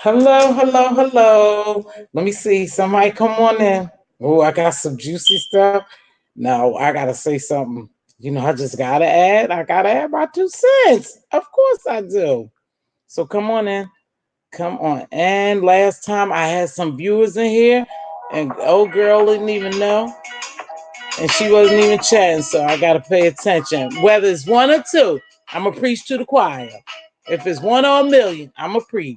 Hello, hello, hello. Let me see. Somebody come on in. Oh, I got some juicy stuff. No, I gotta say something. I just gotta add. I gotta add my 2 cents. Of course I do. So come on in. Come on. And last time I had some viewers in here, and old girl didn't even know, and she wasn't even chatting. So I gotta pay attention. Whether it's one or two, I'm gonna preach to the choir. If it's one or a million, I'm gonna preach.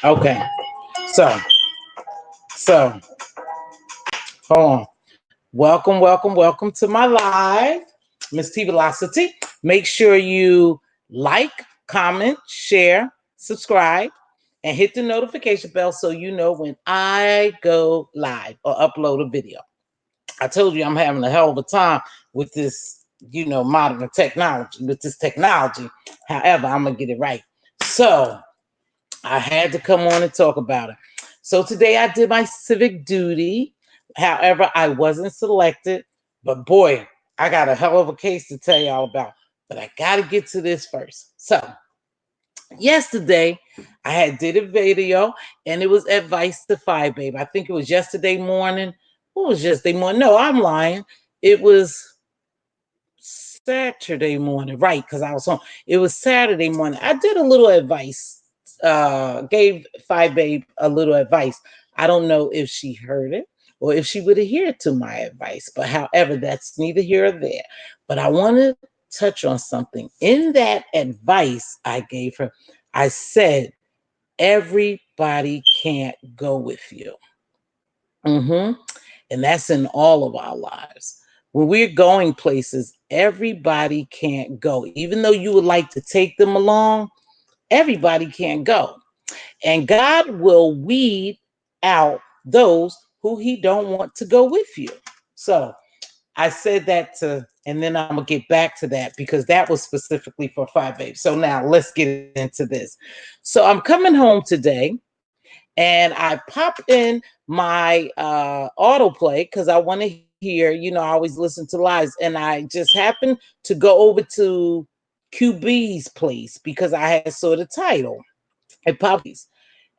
Okay. So, so hold on. Welcome, welcome, welcome to my live, Mz.Teavalocity. Make sure you like, comment, share, subscribe, and hit the notification bell so you know when I go live or upload a video. I told you I'm having a hell of a time with this, modern technology, with this technology. However, I'm going to get it right. So I had to come on and talk about it. So today I did my civic duty. However, I wasn't selected, but boy, I got a hell of a case to tell y'all about. But I got to get to this first. So yesterday, I had did a video, and it was advice to Fyebabe. I think it was yesterday morning. What was yesterday morning? No, I'm lying. It was Saturday morning, right? Because I was home. It was Saturday morning. I did a little advice. Gave Fyebabe a little advice. I don't know if she heard it or if she would adhere to my advice. But however, that's neither here or there. But I want to touch on something. In that advice I gave her, I said, everybody can't go with you. And that's in all of our lives. When we're going places, everybody can't go. Even though you would like to take them along, everybody can't go. And God will weed out those who he don't want to go with you. So I said that and then I'm gonna get back to that because that was specifically for Fyebabe. So now let's get into this. So I'm coming home today and I pop in my autoplay because I want to hear, I always listen to lives, and I just happened to go over to QB's place because I had saw the title. It popped,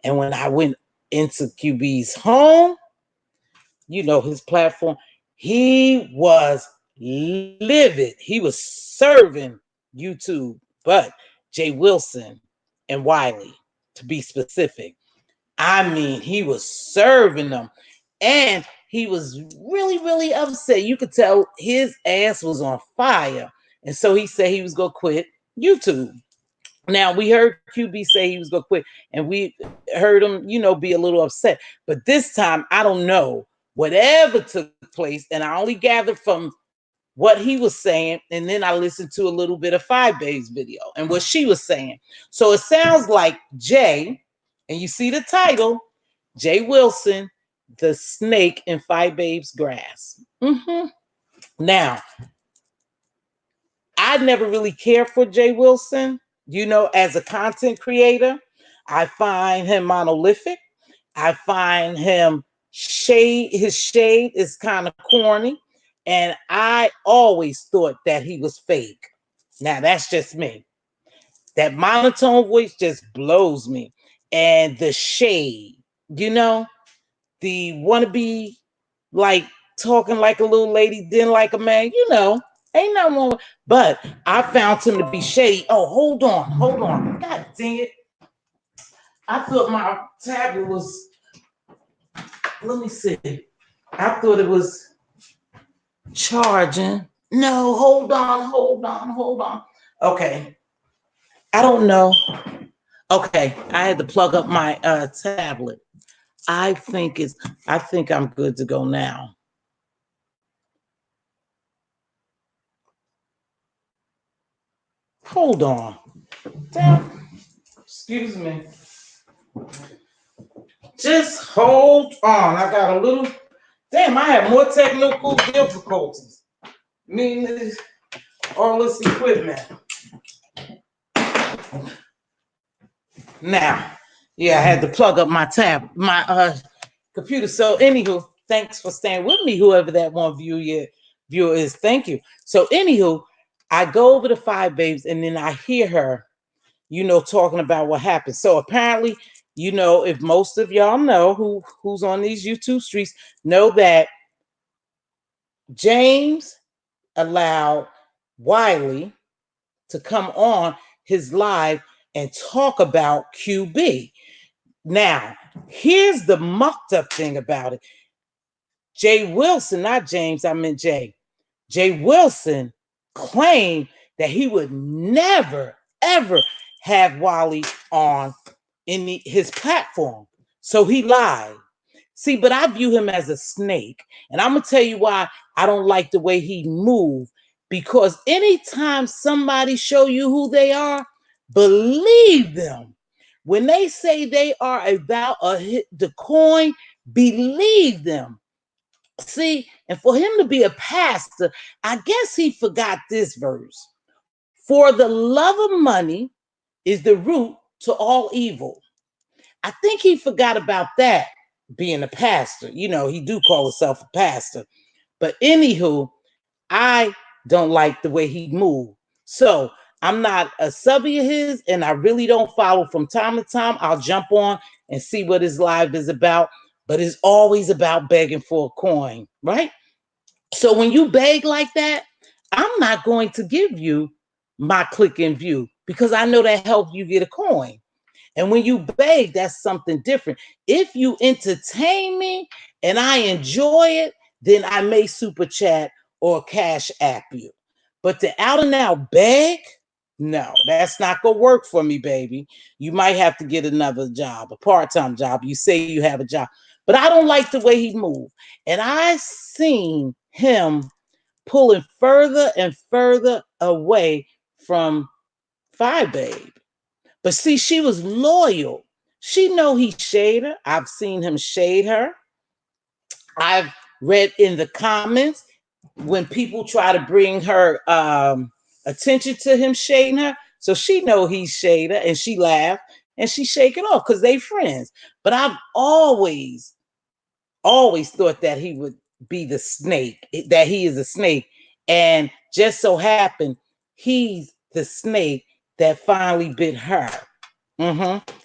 and when I went into QB's home, his platform, he was livid. He was serving YouTube, but Jay Wilson and Wiley, to be specific. I mean, he was serving them. And he was really, really upset. You could tell his ass was on fire. And so he said he was going to quit YouTube. Now, we heard QB say he was going to quit, and we heard him, be a little upset. But this time, I don't know. Whatever took place, and I only gathered from what he was saying, and then I listened to a little bit of Fyebabe's video and what she was saying. So it sounds like Jay, and you see the title, Jay Wilson, the snake in Fyebabe's grass. Now, I never really cared for Jay Wilson, as a content creator. I find him monolithic. I find him his shade is kind of corny. And I always thought that he was fake. Now, that's just me. That monotone voice just blows me. And the shade, the wannabe, like talking like a little lady, then like a man, ain't nothing wrong. But I found him to be shady. Oh, hold on. God dang it. I thought my tablet was, let me see. I thought it was charging. No, hold on. Okay. I don't know. Okay. I had to plug up my tablet. I think I'm good to go now. Hold on. Damn. Excuse me. Just hold on. I got a little. Damn, I have more technical difficulties. All this equipment. Now, yeah, I had to plug up my computer. So, anywho, Thanks for staying with me, whoever that one viewer is. Thank you. So, anywho, I go over to Fyebabe'S and then I hear her, talking about what happened. So apparently, if most of y'all know who's on these YouTube streets, know that James allowed Wiley to come on his live and talk about QB. Now, here's the mucked up thing about it. Jay Wilson, not James, I meant Jay. Jay Wilson claimed that he would never, ever have Wiley on his platform. So he lied. See, but I view him as a snake. And I'm going to tell you why I don't like the way he moved. Because anytime somebody show you who they are, believe them. When they say they are about the coin, believe them. See, and for him to be a pastor, I guess he forgot this verse. For the love of money is the root to all evil. I think he forgot about that being a pastor. He do call himself a pastor. But anywho, I don't like the way he moved. So I'm not a subby of his, and I really don't follow from time to time. I'll jump on and see what his live is about. But it's always about begging for a coin, right? So when you beg like that, I'm not going to give you my click and view because I know that helps you get a coin. And when you beg, that's something different. If you entertain me and I enjoy it, then I may super chat or cash app you. But to out and out beg, no, that's not going to work for me, baby. You might have to get another job, a part-time job. You say you have a job. But I don't like the way he moved. And I seen him pulling further and further away from Fyebabe. But see, she was loyal. She know he shade her. I've seen him shade her. I've read in the comments when people try to bring her attention to him shading her. So she know he's shade her, and she laughed and she shake it off because they friends. But I've always thought that he would be the snake, that he is a snake. And just so happened, he's the snake that finally bit her.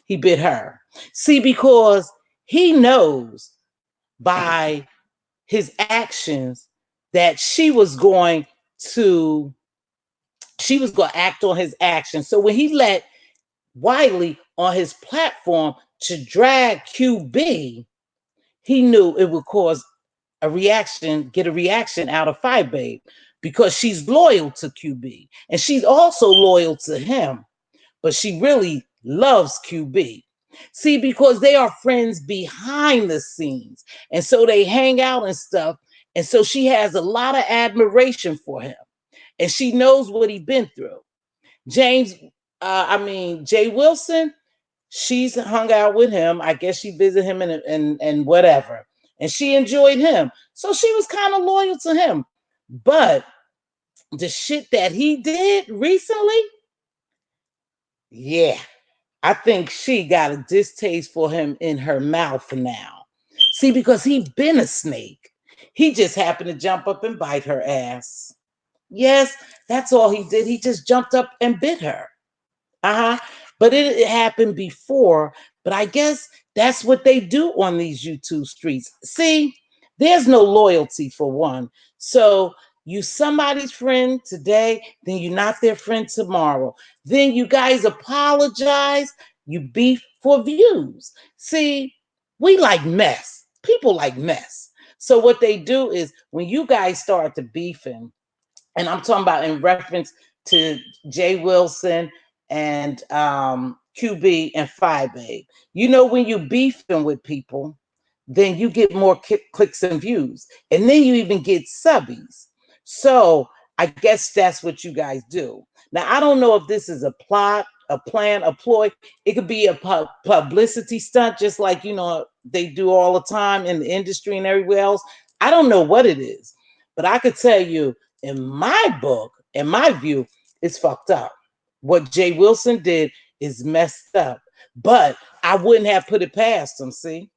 He bit her. See, because he knows by his actions that she was going to act on his actions. So when he let Wiley on his platform to drag QB, he knew it would cause get a reaction out of Fyebabe because she's loyal to QB and she's also loyal to him, but she really loves QB. See, because they are friends behind the scenes, and so they hang out and stuff, and so she has a lot of admiration for him, and she knows what he's been through. Jay Wilson, she's hung out with him. I guess she visited him and whatever. And she enjoyed him. So she was kind of loyal to him. But the shit that he did recently, yeah, I think she got a distaste for him in her mouth now. See, because he been a snake. He just happened to jump up and bite her ass. Yes, that's all he did. He just jumped up and bit her. But it happened before. But I guess that's what they do on these YouTube streets. See, there's no loyalty for one. So you somebody's friend today, then you're not their friend tomorrow. Then you guys apologize. You beef for views. See, we like mess. People like mess. So what they do is when you guys start to beefing, and I'm talking about in reference to Jay Wilson and QB and Fyebabe. When you beefing with people, then you get more clicks and views, and then you even get subbies. So I guess that's what you guys do. Now I don't know if this is a plot, a plan, a ploy. It could be a publicity stunt, just like they do all the time in the industry and everywhere else. I don't know what it is, but I could tell you, in my book, in my view, it's fucked up. What Jay Wilson did is messed up, but I wouldn't have put it past him. See,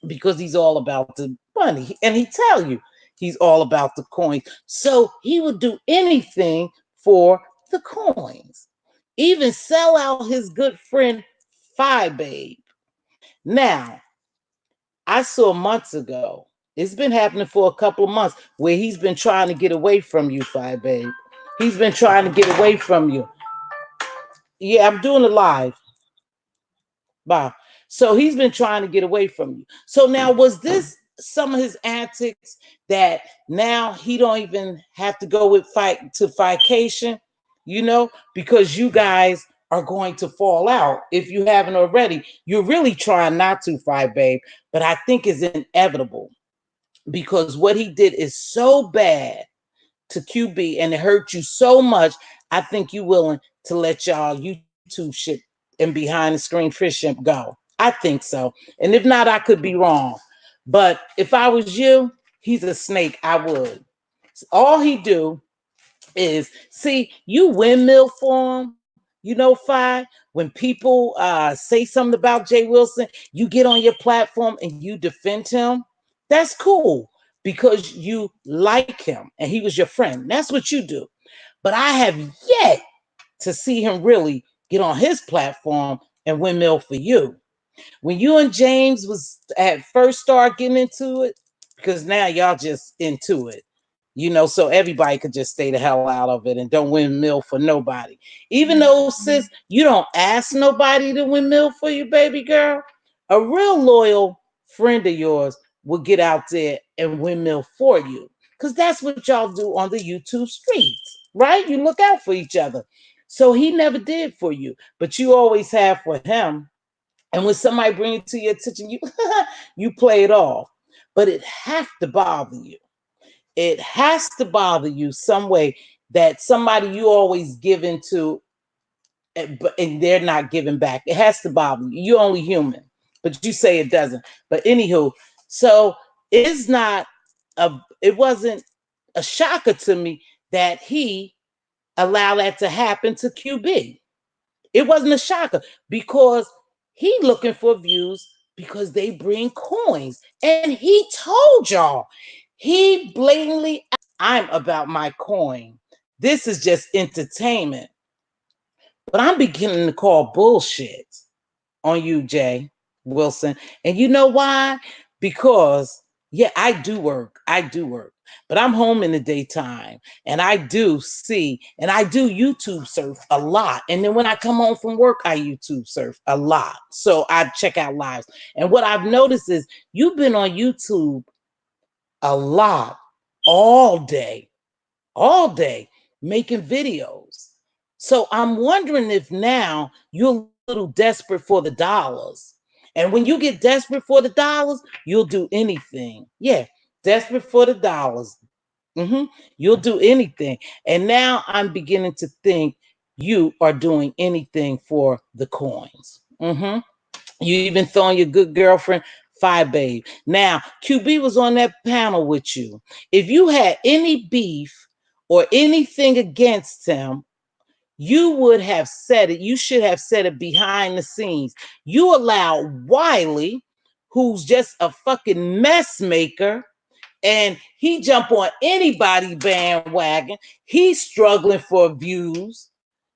because he's all about the money. And he tell you he's all about the coins. So he would do anything for the coins. Even sell out his good friend Fyebabe. Now, I saw months ago, it's been happening for a couple of months, where he's been trying to get away from you, Fyebabe. He's been trying to get away from you. Yeah, I'm doing it live. Wow. So he's been trying to get away from you. So now, was this some of his antics that now he don't even have to go with fight to fication, because you guys are going to fall out if you haven't already. You're really trying not to, fight, babe, but I think it's inevitable because what he did is so bad to QB and it hurt you so much. I think you willing to let y'all YouTube shit and behind the screen friendship go. I think so. And if not, I could be wrong. But if I was you, he's a snake. I would. All he do is see you windmill for him. Fi, when people say something about Jay Wilson, you get on your platform and you defend him. That's cool because you like him and he was your friend. That's what you do. But I have yet to see him really get on his platform and windmill for you. When you and James was at first start getting into it, because now y'all just into it, so everybody could just stay the hell out of it and don't windmill for nobody. Even though, sis, you don't ask nobody to windmill for you, baby girl, a real loyal friend of yours will get out there and windmill for you. Because that's what y'all do on the YouTube streets, right? You look out for each other. So he never did for you, but you always have for him. And when somebody brings it to your attention, you play it off. But it has to bother you. It has to bother you some way that somebody you always give into, and they're not giving back. It has to bother you. You're only human, but you say it doesn't. But anywho, so it wasn't a shocker to me that he allowed that to happen to QB. It wasn't a shocker because he looking for views because they bring coins. And he told y'all, he blatantly, I'm about my coin. This is just entertainment. But I'm beginning to call bullshit on you, Jay Wilson. And you know why? Because, yeah, I do work. But I'm home in the daytime and I do see and I do YouTube surf a lot. And then when I come home from work, I YouTube surf a lot. So I check out lives. And what I've noticed is you've been on YouTube a lot all day, making videos. So I'm wondering if now you're a little desperate for the dollars. And when you get desperate for the dollars, you'll do anything. Yeah, desperate for the dollars. You'll do anything. And now I'm beginning to think you are doing anything for the coins. You even throwing your good girlfriend Fyebabe. Now, QB was on that panel with you. If you had any beef or anything against him, you would have said it. You should have said it behind the scenes. You allow Wiley, who's just a fucking mess maker, and he jump on anybody bandwagon. He's struggling for views.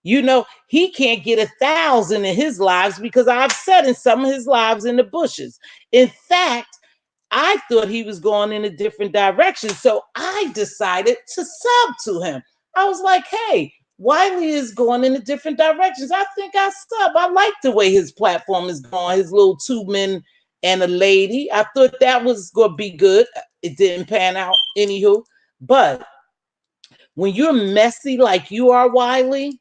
He can't get 1,000 in his lives because I've said in some of his lives in the bushes. In fact, I thought he was going in a different direction. So I decided to sub to him. I was like, hey, Wiley is going in a different directions. I think I sub. I like the way his platform is going, his little 2 men and a lady. I thought that was going to be good. It didn't pan out, anywho. But when you're messy like you are, Wiley,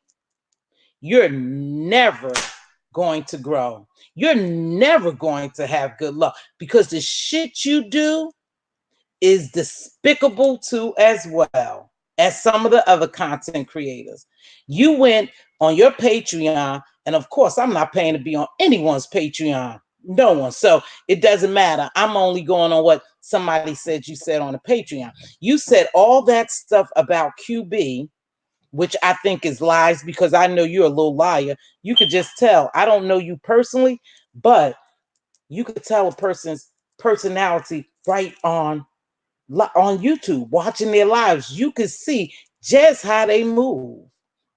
you're never going to grow. You're never going to have good luck because the shit you do is despicable too, as well as some of the other content creators. You went on your Patreon, and of course, I'm not paying to be on anyone's Patreon. No one. So it doesn't matter. I'm only going on what somebody said you said on the Patreon. You said all that stuff about QB, which I think is lies because I know you're a little liar. You could just tell. I don't know you personally, but you could tell a person's personality right on YouTube, watching their lives. You can see just how they move.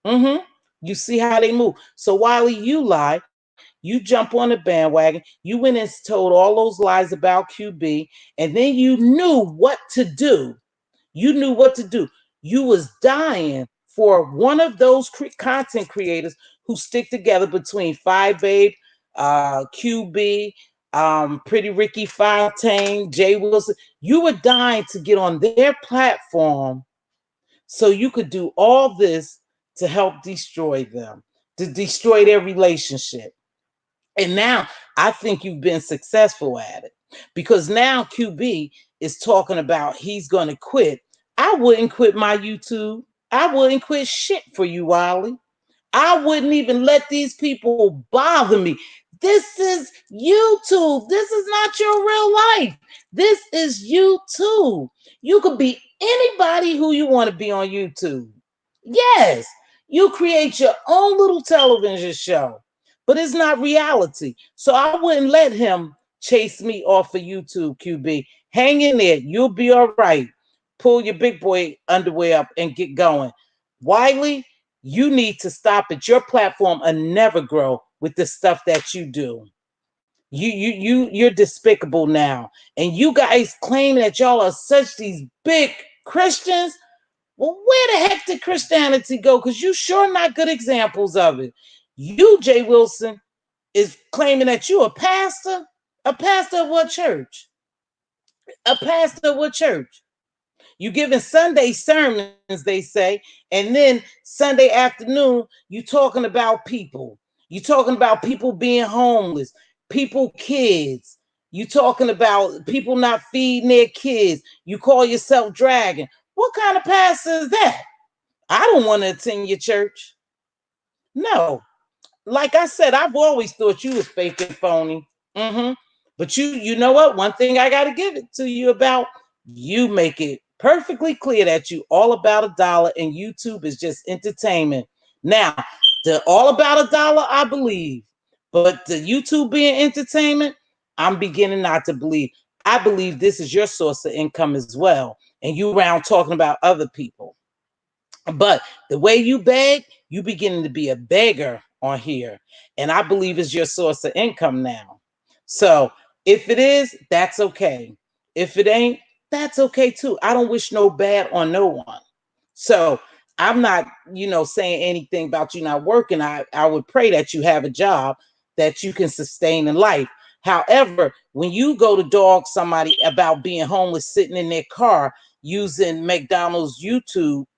Mm-hmm. You see how they move. So Wiley, you lie. You jump on the bandwagon. You went and told all those lies about QB, and then you knew what to do. You knew what to do. You was dying for one of those content creators who stick together between Fyebabe, QB, Pretty Ricky Fontaine, Jay Wilson. You were dying to get on their platform so you could do all this to help destroy them, to destroy their relationship. And now I think you've been successful at it because now QB is talking about he's going to quit. I wouldn't quit my YouTube. I wouldn't quit shit for you, Wiley. I wouldn't even let these people bother me. This is YouTube. This is not your real life. This is YouTube. You could be anybody who you want to be on YouTube. Yes, you create your own little television show, but it's not reality. So I wouldn't let him chase me off of YouTube, QB. Hang in there. You'll be all right. Pull your big boy underwear up and get going. Wiley, you need to stop it. Your platform will never grow with the stuff that you do. You're despicable now. And you guys claim that y'all are such these big Christians. Well, where the heck did Christianity go? Because you sure not good examples of it. You, Jay Wilson, is claiming that you a pastor. A pastor of what church? A pastor of what church? You giving Sunday sermons, they say, and then Sunday afternoon, you talking about people. You talking about people being homeless, people, kids. You talking about people not feeding their kids. You call yourself dragging. What kind of pastor is that? I don't want to attend your church. No. Like I said, I've always thought you was fake and phony. Mm-hmm. But you know what? One thing I got to give it to you about, you make it perfectly clear that you all about a dollar and YouTube is just entertainment. Now, the all about a dollar, I believe, but the YouTube being entertainment, I'm beginning not to believe. I believe this is your source of income as well, and you around talking about other people. But the way you beg, you beginning to be a beggar on here. And I believe it's your source of income now. So if it is, that's okay. If it ain't, that's okay too. I don't wish no bad on no one. So I'm not, saying anything about you not working. I would pray that you have a job that you can sustain in life. However, when you go to dog somebody about being homeless, sitting in their car using McDonald's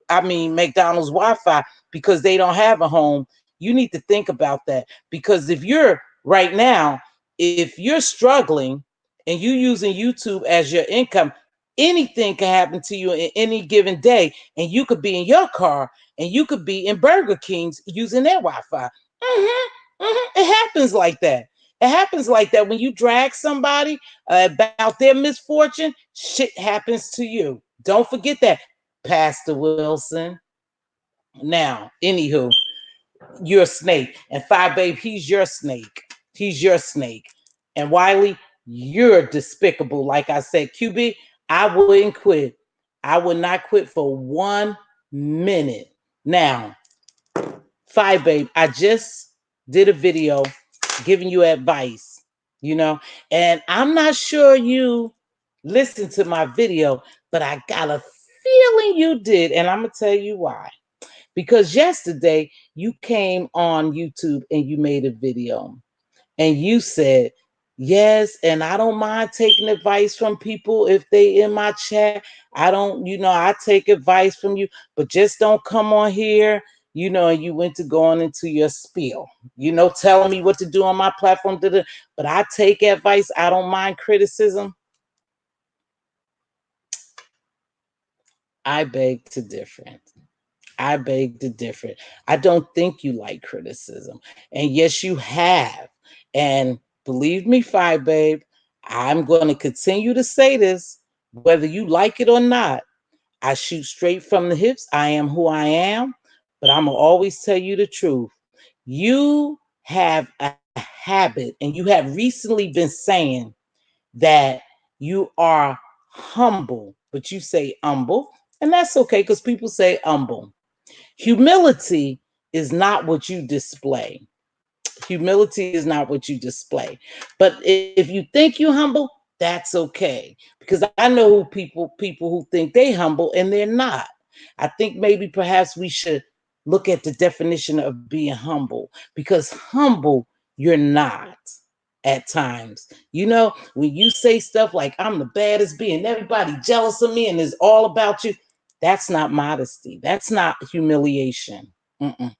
Wi-Fi because they don't have a home, you need to think about that. Because if you're right now, if you're struggling and you using YouTube as your income, anything can happen to you in any given day, and you could be in your car and you could be in Burger King's using their Wi-Fi. It happens like that. It happens like that when you drag somebody about their misfortune. Shit happens to you. Don't forget that, Pastor Wilson. Now, anywho, you're a snake, and Fyebabe, he's your snake. He's your snake. And Wiley, you're despicable. Like I said, QB, I wouldn't quit. I would not quit for 1 minute. Now, Fyebabe, I just did a video giving you advice, and I'm not sure you listened to my video, but I got a feeling you did, and I'm gonna tell you why. Because yesterday you came on YouTube and you made a video and you said, yes, and I don't mind taking advice from people if they in my chat. I don't, I take advice from you, but just don't come on here, and you went to going into your spiel, telling me what to do on my platform, but I take advice. I don't mind criticism. I beg to differ. I beg to differ. I don't think you like criticism. And yes, you have. And believe me, Fyebabe, I'm going to continue to say this, whether you like it or not. I shoot straight from the hips. I am who I am, but I'm going to always tell you the truth. You have a habit, and you have recently been saying that You are humble, but you say humble, and that's okay because people say humble. Humility is not what you display. Humility is not what you display. But if you think you're humble, that's okay. Because I know who people who think they humble and they're not. I think maybe perhaps we should look at the definition of being humble, because humble you're not at times. You know, when you say stuff like I'm the baddest bee and everybody jealous of me and it's all about you, that's not modesty. That's not humiliation. Mm-mm.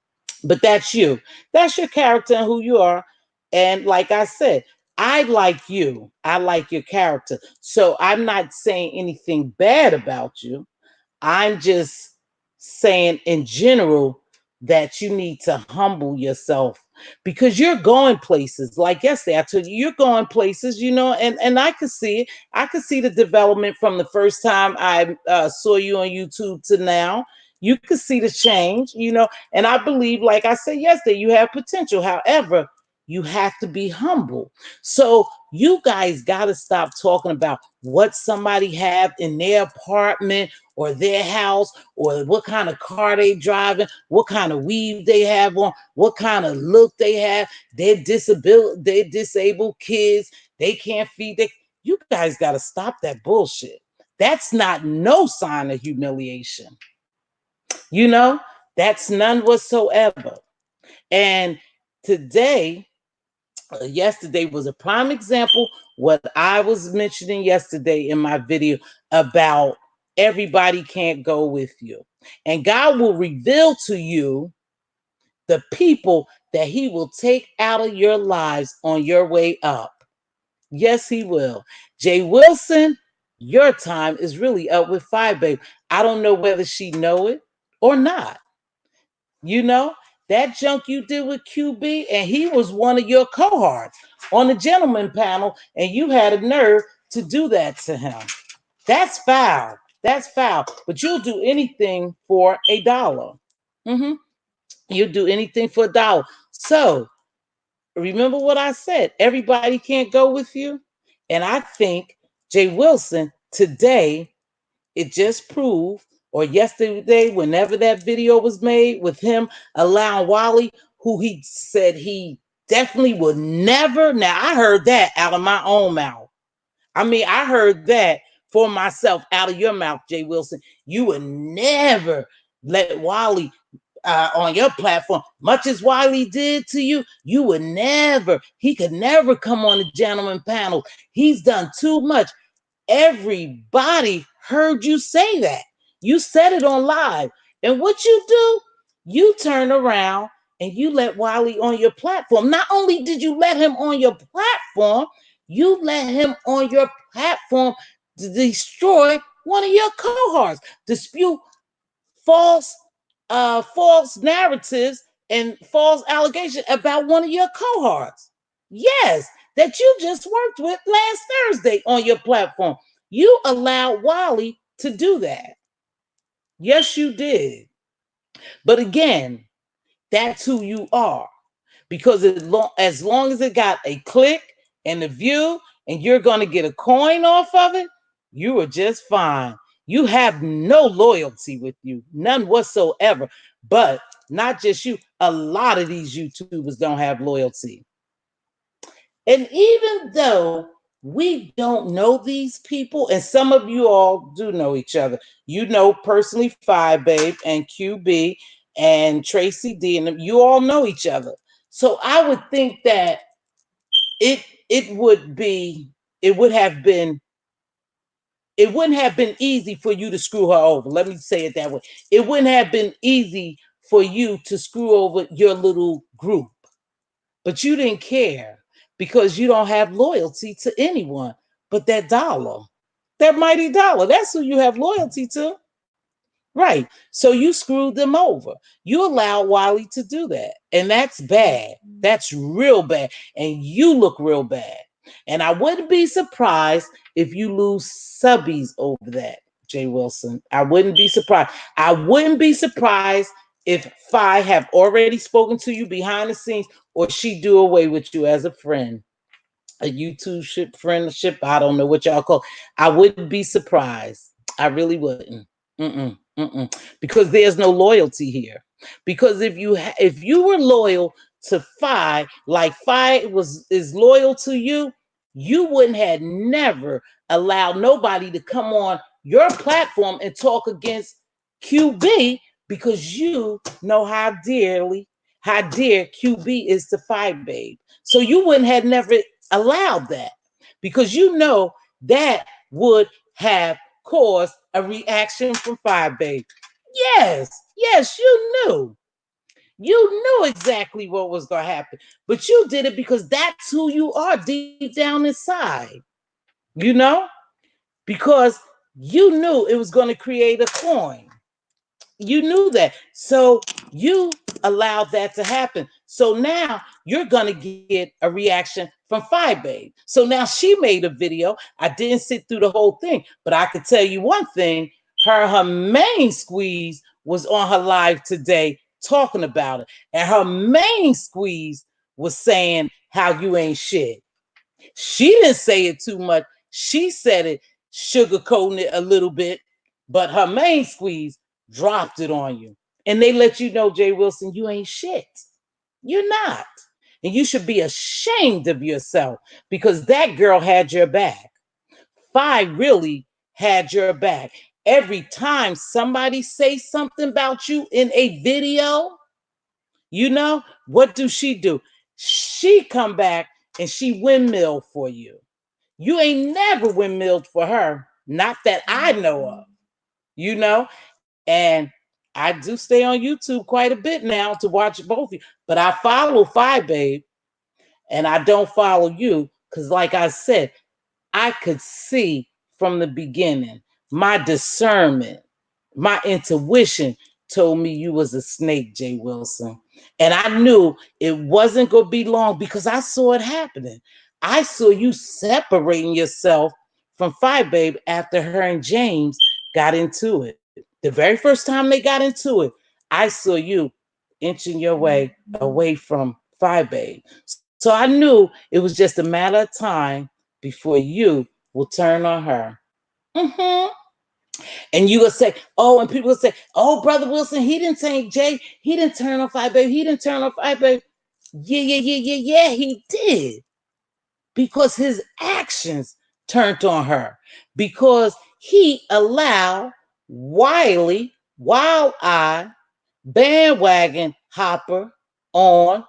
But that's you. That's your character and who you are. And like I said, I like you. I like your character. So I'm not saying anything bad about you. I'm just saying in general that you need to humble yourself, because you're going places. Like yesterday, I told you you're going places, you know, and I could see it. I could see the development from the first time I saw you on YouTube to now. You could see the change, you know, and I believe, like I said yesterday, you have potential. However, you have to be humble. So you guys got to stop talking about what somebody have in their apartment or their house, or what kind of car they driving, what kind of weave they have on, what kind of look they have, their disabled kids, they can't feed their. You guys got to stop that bullshit. That's not no sign of humiliation. You know, that's none whatsoever. And today, yesterday was a prime example what I was mentioning yesterday in my video about everybody can't go with you. And God will reveal to you the people that he will take out of your lives on your way up. Yes, he will. Jay Wilson, your time is really up with Fyebabe. I don't know whether she know it or not. You know, that junk you did with QB, and he was one of your cohorts on the gentleman panel, and you had a nerve to do that to him. That's foul. That's foul. But you'll do anything for a dollar. Mm-hmm. You'll do anything for a dollar. So remember what I said. Everybody can't go with you. And I think Jay Wilson today, it just proved, or yesterday, whenever that video was made with him allowing Wally, who he said he definitely would never. Now, I heard that out of my own mouth. I mean, I heard that for myself out of your mouth, Jay Wilson. You would never let Wally on your platform, much as Wiley did to you. You would never, he could never come on the gentleman panel. He's done too much. Everybody heard you say that. You said it on live. And what you do, you turn around and you let Wiley on your platform. Not only did you let him on your platform, you let him on your platform to destroy one of your cohorts, dispute false false narratives and false allegations about one of your cohorts. Yes, that you just worked with last Thursday on your platform. You allowed Wally to do that. Yes, you did. But again, that's who you are. Because as long as it got a click and a view and you're going to get a coin off of it, you are just fine. You have no loyalty with you, none whatsoever. But not just you, a lot of these YouTubers don't have loyalty. And even though we don't know these people, and some of you all do know each other, you know personally Fyebabe and QB and Tracy D, and you all know each other. So I would think that it would be it would have been it wouldn't have been easy for you to screw her over. Let me say it that way. It wouldn't have been easy for you to screw over your little group. But you didn't care because you don't have loyalty to anyone but that dollar. That mighty dollar. That's who you have loyalty to. Right. So you screwed them over. You allowed Wiley to do that. And that's bad. That's real bad. And you look real bad. And I wouldn't be surprised if you lose subbies over that, Jay Wilson. I wouldn't be surprised. I wouldn't be surprised if Fi have already spoken to you behind the scenes, or she do away with you as a friend. a YouTube ship friendship. I don't know what y'all call. I wouldn't be surprised. I really wouldn't. Mm-mm, mm-mm. Because there's no loyalty here. Because if you were loyal to Phi, like Phi is loyal to you, you wouldn't have never allowed nobody to come on your platform and talk against QB because you know how dear QB is to Phi Babe. So you wouldn't have never allowed that because you know that would have caused a reaction from Fire Babe. Yes, you knew. You knew exactly what was going to happen, but you did it because that's who you are deep down inside. You know, because you knew it was going to create a coin. You knew that. So you allowed that to happen. So now you're going to get a reaction from Fyebabe. So now she made a video. I didn't sit through the whole thing, but I could tell you one thing. Her main squeeze was on her live today talking about it. And her main squeeze was saying how you ain't shit. She didn't say it too much. She said it, sugarcoating it a little bit, but her main squeeze dropped it on you. And they let you know, Jay Wilson, you ain't shit. You're not. And you should be ashamed of yourself because that girl had your back. Phi really had your back. Every time somebody say something about you in a video, you know, what do? She come back and she windmill for you. You ain't never windmilled for her. Not that I know of, you know? And I do stay on YouTube quite a bit now to watch both of you. But I follow Phi Babe and I don't follow you because, like I said, I could see from the beginning, my discernment, my intuition told me you was a snake, Jay Wilson. And I knew it wasn't going to be long because I saw it happening. I saw you separating yourself from Phi Babe after her and James got into it. The very first time they got into it, I saw you inching your way away from Phi Babe. So I knew it was just a matter of time before you will turn on her. Mm-hmm. And you will say, oh, and people will say, oh, Brother Wilson, he didn't say Jay, he didn't turn on Phi Babe, he didn't turn on Phi Babe. Yeah, he did. Because his actions turned on her. Because he allowed Wild Eye, bandwagon hopper on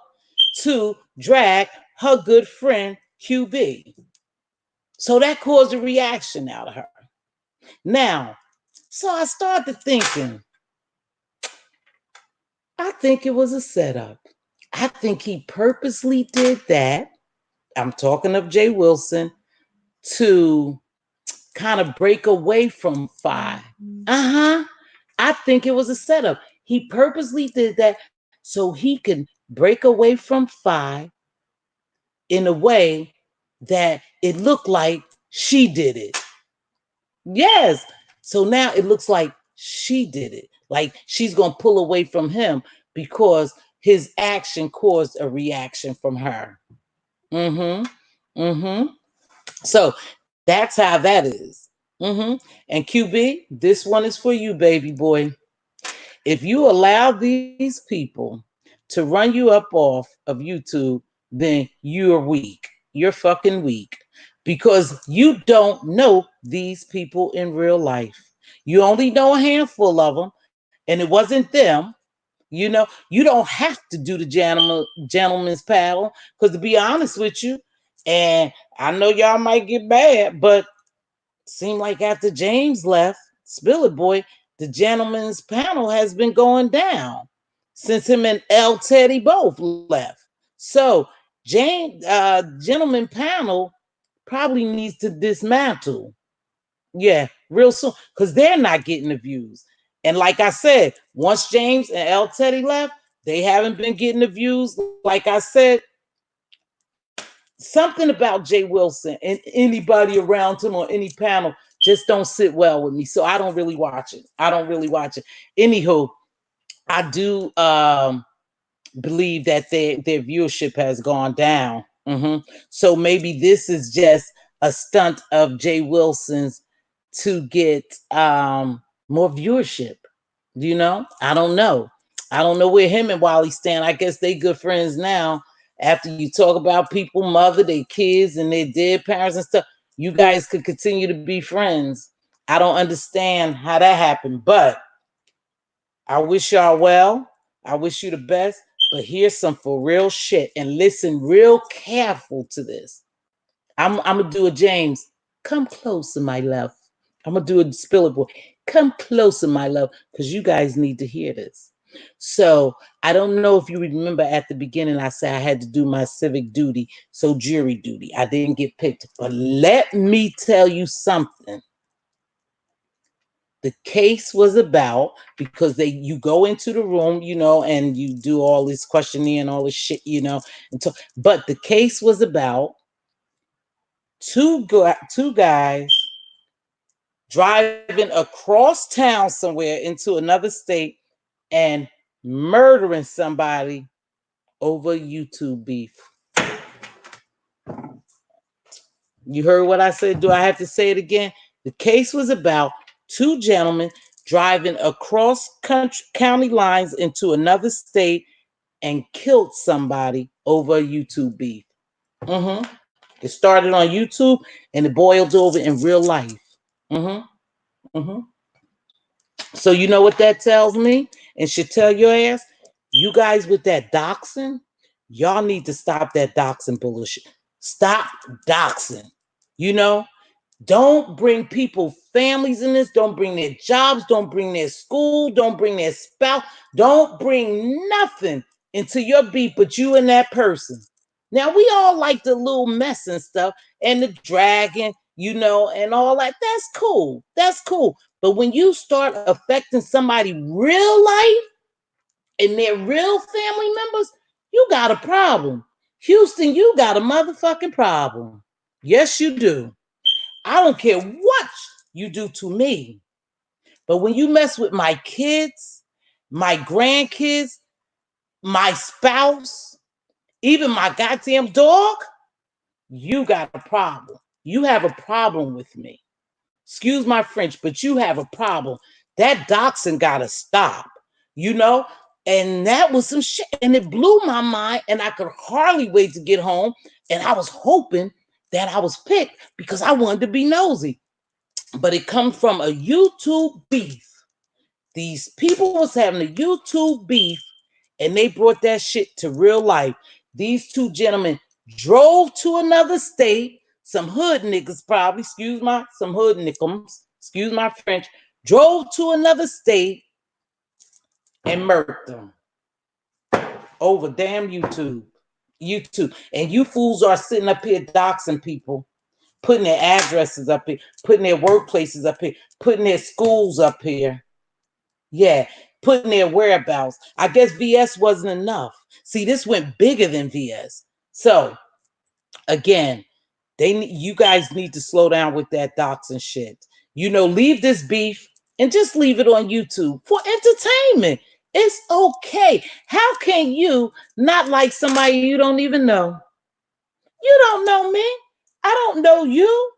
to drag her good friend QB. So that caused a reaction out of her. Now, so I started thinking, I think it was a setup. I think he purposely did that. I'm talking of Jay Wilson to kind of break away from Phi. Uh-huh. I think it was a setup. He purposely did that so he can break away from Phi in a way that it looked like she did it. Yes. So now it looks like she did it. Like she's going to pull away from him because his action caused a reaction from her. Mm-hmm. Mm-hmm. So that's how that is. Mm-hmm. And QB, this one is for you, baby boy. If you allow these people to run you up off of YouTube, then you're weak. You're fucking weak because you don't know these people in real life. You only know a handful of them, and it wasn't them. You know, you don't have to do the gentleman's paddle because, to be honest with you, and I know y'all might get mad, but seemed like after James left, Spill It Boy, the gentleman's panel has been going down since him and L. Teddy both left. So James, gentleman panel probably needs to dismantle. Yeah, real soon because they're not getting the views. And like I said, once James and L. Teddy left, they haven't been getting the views. Like I said, something about Jay Wilson and anybody around him on any panel just don't sit well with me. So I don't really watch it. Anywho, I do believe that their viewership has gone down. So maybe this is just a stunt of Jay Wilson's to get more viewership. You know, I don't know. I don't know where him and Wally stand. I guess they good friends now. After you talk about people, mother, their kids, and their dead parents and stuff, you guys could continue to be friends. I don't understand how that happened, but I wish y'all well. I wish you the best. But here's some for real shit, and listen real careful to this. I'm gonna do a James. Come closer, my love. I'm gonna do a Spiller Boy. Come closer, my love, because you guys need to hear this. So I don't know if you remember at the beginning I said I had to do my civic duty, so jury duty. I didn't get picked, but let me tell you something. The case was about, because you go into the room, you know, and you do all this questioning and all this shit, you know, but the case was about two guys driving across town somewhere into another state and murdering somebody over YouTube beef. You heard what I said? Do I have to say it again? The case was about two gentlemen driving across county lines into another state and killed somebody over YouTube beef. It started on YouTube and it boiled over in real life. So you know what that tells me, and should tell your ass? You guys with that doxing, y'all need to stop that doxing bullshit. Stop doxing. You know, don't bring people, families in this. Don't bring their jobs. Don't bring their school. Don't bring their spouse. Don't bring nothing into your beef but you and that person. Now, we all like the little mess and stuff and the dragging, you know, and all that. That's cool. That's cool. But when you start affecting somebody real life and their real family members, you got a problem. Houston, you got a motherfucking problem. Yes, you do. I don't care what you do to me. But when you mess with my kids, my grandkids, my spouse, even my goddamn dog, you got a problem. You have a problem with me. Excuse my French, but you have a problem. That doxing gotta stop, you know? And that was some shit. And it blew my mind. And I could hardly wait to get home. And I was hoping that I was picked because I wanted to be nosy. But it comes from a YouTube beef. These people was having a YouTube beef and they brought that shit to real life. These two gentlemen drove to another state, some hood niggas probably, some hood nickums, excuse my French, drove to another state and murdered them over damn YouTube. YouTube. And you fools are sitting up here doxing people, putting their addresses up here, putting their workplaces up here, putting their schools up here. Yeah, putting their whereabouts. I guess VS wasn't enough. See, this went bigger than VS. So again, you guys need to slow down with that doxing shit. You know, leave this beef and just leave it on YouTube for entertainment. It's okay. How can you not like somebody you don't even know? You don't know me. I don't know you.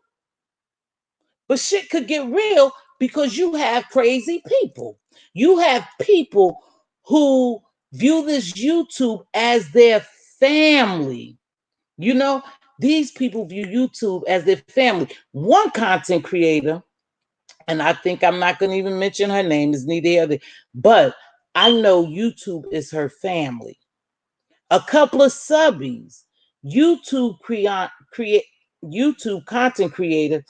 But shit could get real because you have crazy people. You have people who view this YouTube as their family. You know, these people view YouTube as their family. One content creator, and I think I'm not going to even mention her name, is neither other, but I know YouTube is her family. A couple of subbies, YouTube content creators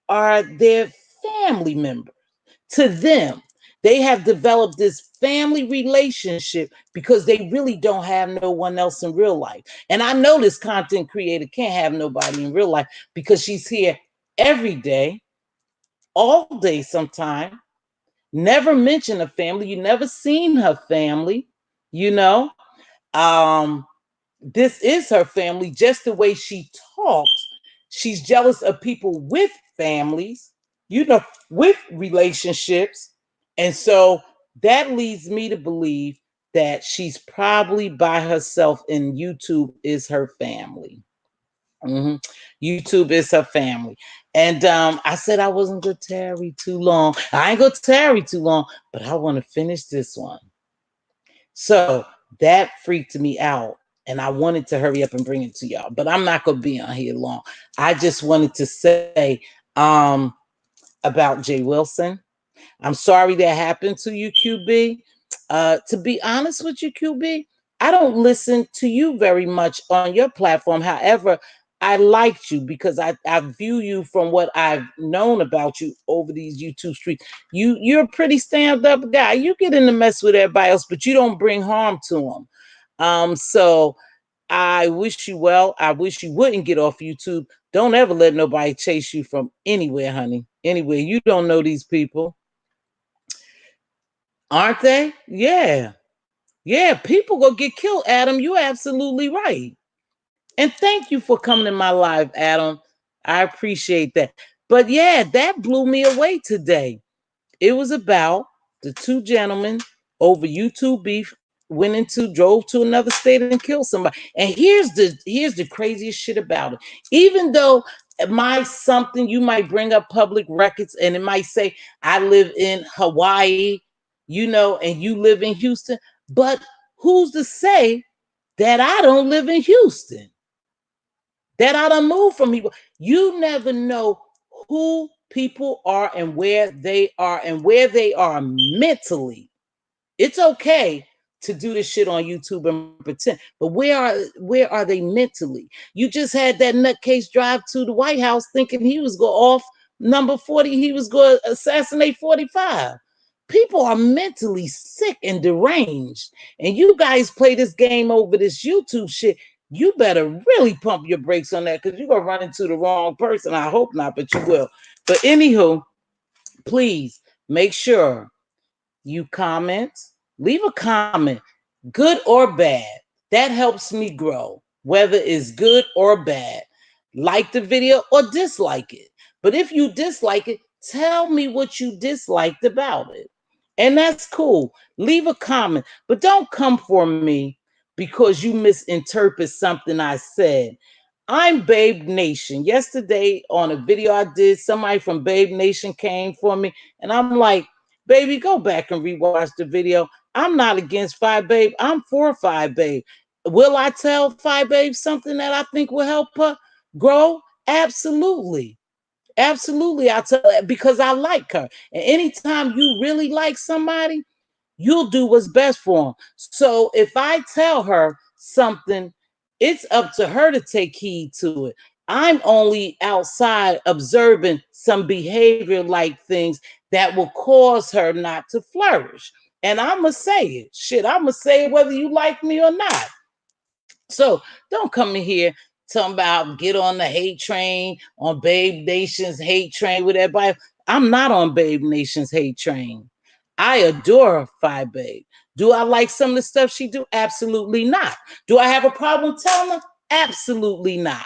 are their family members. To them, they have developed this family relationship because they really don't have no one else in real life. And I know this content creator can't have nobody in real life because she's here every day, all day sometime. Never mention a family. You never seen her family, you know. This is her family, just the way she talks. She's jealous of people with families, you know, with relationships. And so that leads me to believe that she's probably by herself and YouTube is her family. YouTube is her family. And I said I wasn't going to tarry too long. I ain't going to tarry too long, but I want to finish this one. So that freaked me out. And I wanted to hurry up and bring it to y'all, but I'm not going to be on here long. I just wanted to say about Jay Wilson. I'm sorry that happened to you, QB. To be honest with you, QB, I don't listen to you very much on your platform. However, I liked you because I view you from what I've known about you over these YouTube streets. You're a pretty stand-up guy. You get in the mess with everybody else, but you don't bring harm to them. So I wish you well. I wish you wouldn't get off YouTube. Don't ever let nobody chase you from anywhere, honey. Anywhere. You don't know these people. Aren't they? Yeah. Yeah. People go get killed, Adam. You're absolutely right. And thank you for coming in my live, Adam. I appreciate that. But yeah, that blew me away today. It was about the two gentlemen over YouTube beef drove to another state and killed somebody. And here's the craziest shit about it. Even though you might bring up public records and it might say I live in Hawaii, and you live in Houston, but who's to say that I don't live in Houston? That I don't move from people. You never know who people are and where they are mentally. It's okay to do this shit on YouTube and pretend, but where are they mentally? You just had that nutcase drive to the White House thinking he was going off number 40. He was going to assassinate 45. People are mentally sick and deranged, and you guys play this game over this YouTube shit. You better really pump your brakes on that because you're going to run into the wrong person. I hope not, but you will. But anywho, please make sure you comment, leave a comment, good or bad. That helps me grow, whether it's good or bad. Like the video or dislike it. But if you dislike it, tell me what you disliked about it. And that's cool. Leave a comment, but don't come for me because you misinterpret something I said. I'm Babe Nation. Yesterday on a video I did, somebody from Babe Nation came for me, and I'm like, baby, go back and rewatch the video. I'm not against Fyebabe. I'm for Fyebabe. Will I tell Fyebabe something that I think will help her grow? Absolutely. Absolutely. I'll tell her because I like her. And anytime you really like somebody, you'll do what's best for them. So if I tell her something, it's up to her to take heed to it. I'm only outside observing some behavior like things that will cause her not to flourish. And I'm going to say it. Shit, I'm going to say it whether you like me or not. So don't come in here talking about get on the hate train, on Babe Nation's hate train with everybody. I'm not on Babe Nation's hate train. I adore Fyebabe. Do I like some of the stuff she do? Absolutely not. Do I have a problem telling her? Absolutely not.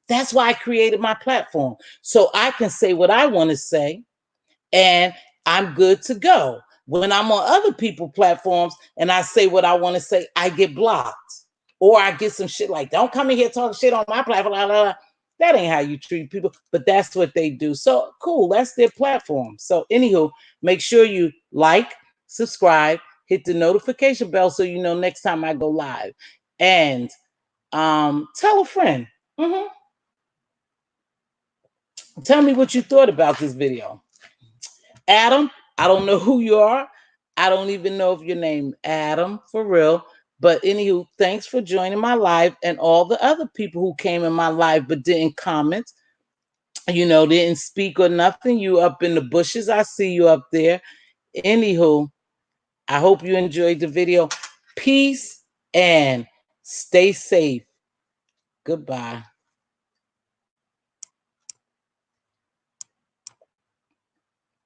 That's why I created my platform. So I can say what I want to say and I'm good to go. When I'm on other people's platforms and I say what I want to say, I get blocked. Or I get some shit like, don't come in here talking shit on my platform. Blah, blah, blah. That ain't how you treat people, but that's what they do. So cool, that's their platform. So anywho, make sure you like, subscribe, hit the notification bell so you know next time I go live. And tell a friend. Tell me what you thought about this video. Adam, I don't know who you are. I don't even know if your name Adam, for real. But anywho, thanks for joining my live and all the other people who came in my live but didn't comment, didn't speak or nothing. You up in the bushes. I see you up there. Anywho, I hope you enjoyed the video. Peace and stay safe. Goodbye.